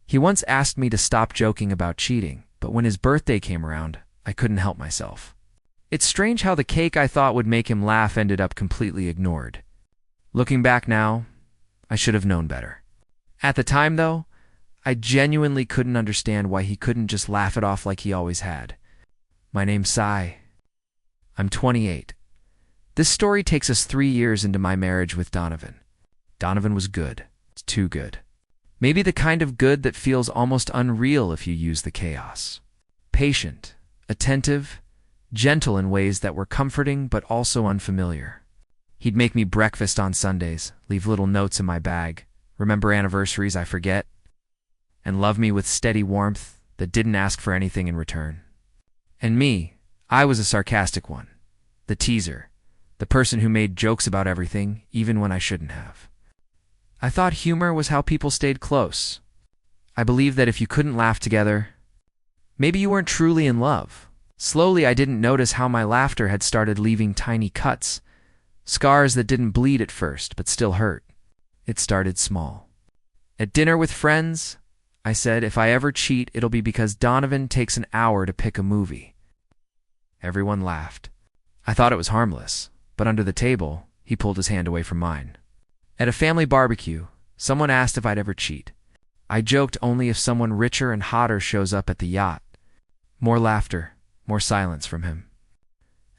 He once asked me to stop joking about cheating, but when his birthday came around, I couldn't help myself. It's strange how the cake I thought would make him laugh ended up completely ignored. Looking back now, I should have known better. At the time, though, I genuinely couldn't understand why he couldn't just laugh it off like he always had. My name's Sai. I'm 28. This story takes us 3 years into my marriage with Donovan. Donovan was good. It's too good. Maybe the kind of good that feels almost unreal if you use the chaos. Patient, attentive, gentle in ways that were comforting but also unfamiliar. He'd make me breakfast on Sundays, leave little notes in my bag, remember anniversaries I forget, and love me with steady warmth that didn't ask for anything in return. And me, I was a sarcastic one, the teaser, the person who made jokes about everything even when I shouldn't have. I thought humor was how people stayed close. I believed that if you couldn't laugh together, maybe you weren't truly in love. Slowly, I didn't notice how my laughter had started leaving tiny cuts, scars that didn't bleed at first but still hurt. It started small. At dinner with friends, I said, if I ever cheat, it'll be because Donovan takes an hour to pick a movie. Everyone laughed. I thought it was harmless, but under the table, he pulled his hand away from mine. At a family barbecue, someone asked if I'd ever cheat. I joked only if someone richer and hotter shows up at the yacht. More laughter, more silence from him.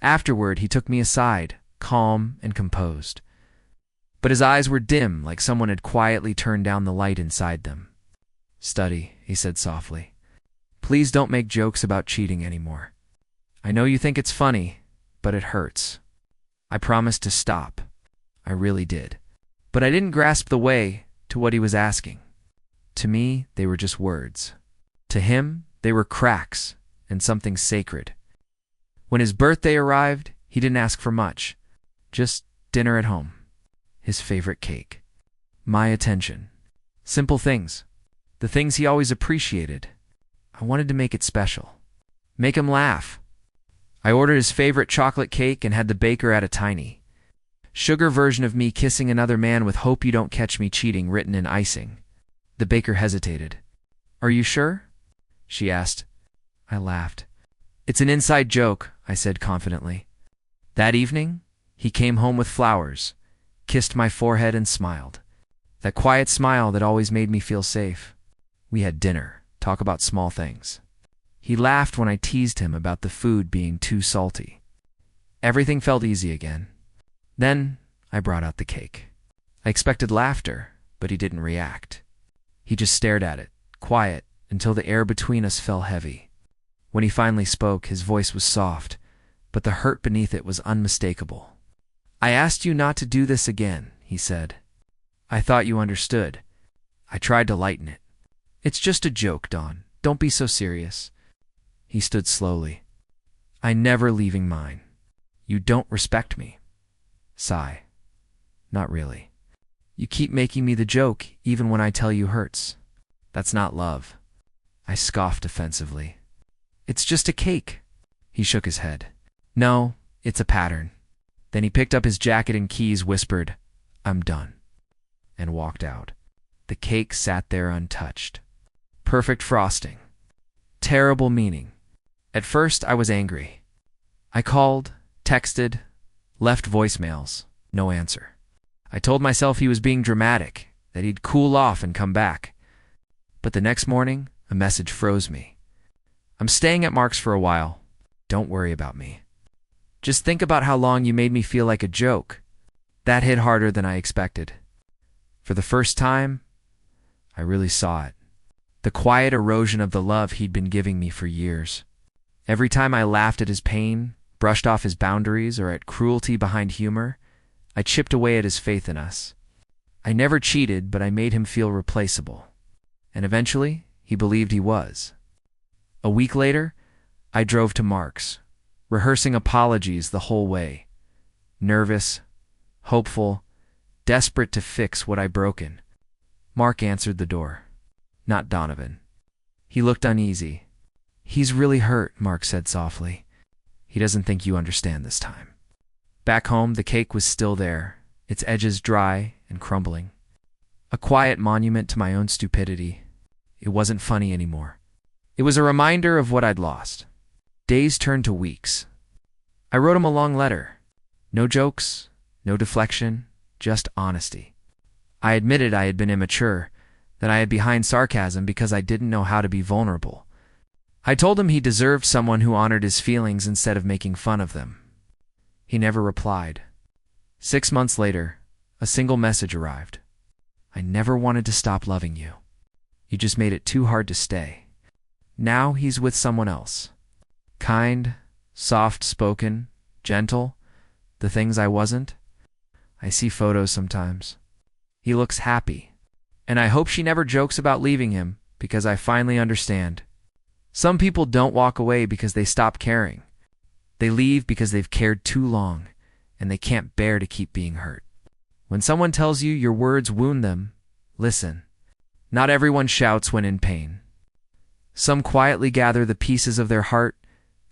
Afterward, he took me aside, calm and composed. But his eyes were dim, like someone had quietly turned down the light inside them. "Study," he said softly. "Please don't make jokes about cheating anymore. I know you think it's funny, but it hurts." I promised to stop. I really did. But I didn't grasp the way to what he was asking. To me, they were just words. To him, they were cracks and something sacred. When his birthday arrived, he didn't ask for much. Just dinner at home. His favorite cake. My attention. Simple things. The things he always appreciated. I wanted to make it special. Make him laugh. I ordered his favorite chocolate cake and had the baker add a tiny sugar version of me kissing another man with "Hope you don't catch me cheating" written in icing. The baker hesitated. "Are you sure?" she asked. I laughed. "It's an inside joke," I said confidently. That evening, he came home with flowers, kissed my forehead and smiled. That quiet smile that always made me feel safe. We had dinner, talk about small things. He laughed when I teased him about the food being too salty. Everything felt easy again. Then I brought out the cake. I expected laughter, but he didn't react. He just stared at it, quiet, until the air between us fell heavy. When he finally spoke, his voice was soft, but the hurt beneath it was unmistakable. "I asked you not to do this again," he said. "I thought you understood." I tried to lighten it. "It's just a joke, Don. Don't be so serious." He stood slowly. "I never leaving mine. You don't respect me." Sigh. "Not really. You keep making me the joke even when I tell you hurts. That's not love." I scoffed defensively. "It's just a cake." He shook his head. "No, it's a pattern." Then he picked up his jacket and keys, whispered, "I'm done," and walked out. The cake sat there untouched. Perfect frosting. Terrible meaning. At first, I was angry. I called, texted, left voicemails. No answer. I told myself he was being dramatic, that he'd cool off and come back. But the next morning, a message froze me. "I'm staying at Mark's for a while. Don't worry about me. Just think about how long you made me feel like a joke." That hit harder than I expected. For the first time, I really saw it. The quiet erosion of the love he'd been giving me for years. Every time I laughed at his pain, brushed off his boundaries, or at cruelty behind humor, I chipped away at his faith in us. I never cheated, but I made him feel replaceable. And eventually, he believed he was. A week later, I drove to Mark's, rehearsing apologies the whole way. Nervous, hopeful, desperate to fix what I'd broken. Mark answered the door. Not Donovan. He looked uneasy. "He's really hurt," Mark said softly. "He doesn't think you understand this time." Back home, the cake was still there, its edges dry and crumbling. A quiet monument to my own stupidity. It wasn't funny anymore. It was a reminder of what I'd lost. Days turned to weeks. I wrote him a long letter. No jokes, no deflection, just honesty. I admitted I had been immature, that I hid behind sarcasm because I didn't know how to be vulnerable. I told him he deserved someone who honored his feelings instead of making fun of them. He never replied. 6 months later, a single message arrived. I never wanted to stop loving you. You just made it too hard to stay. Now he's with someone else. Kind, soft-spoken, gentle, the things I wasn't. I see photos sometimes. He looks happy, and I hope she never jokes about leaving him because I finally understand. Some people don't walk away because they stop caring. They leave because they've cared too long, and they can't bear to keep being hurt. When someone tells you your words wound them, listen. Not everyone shouts when in pain. Some quietly gather the pieces of their heart,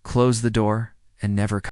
close the door, and never come.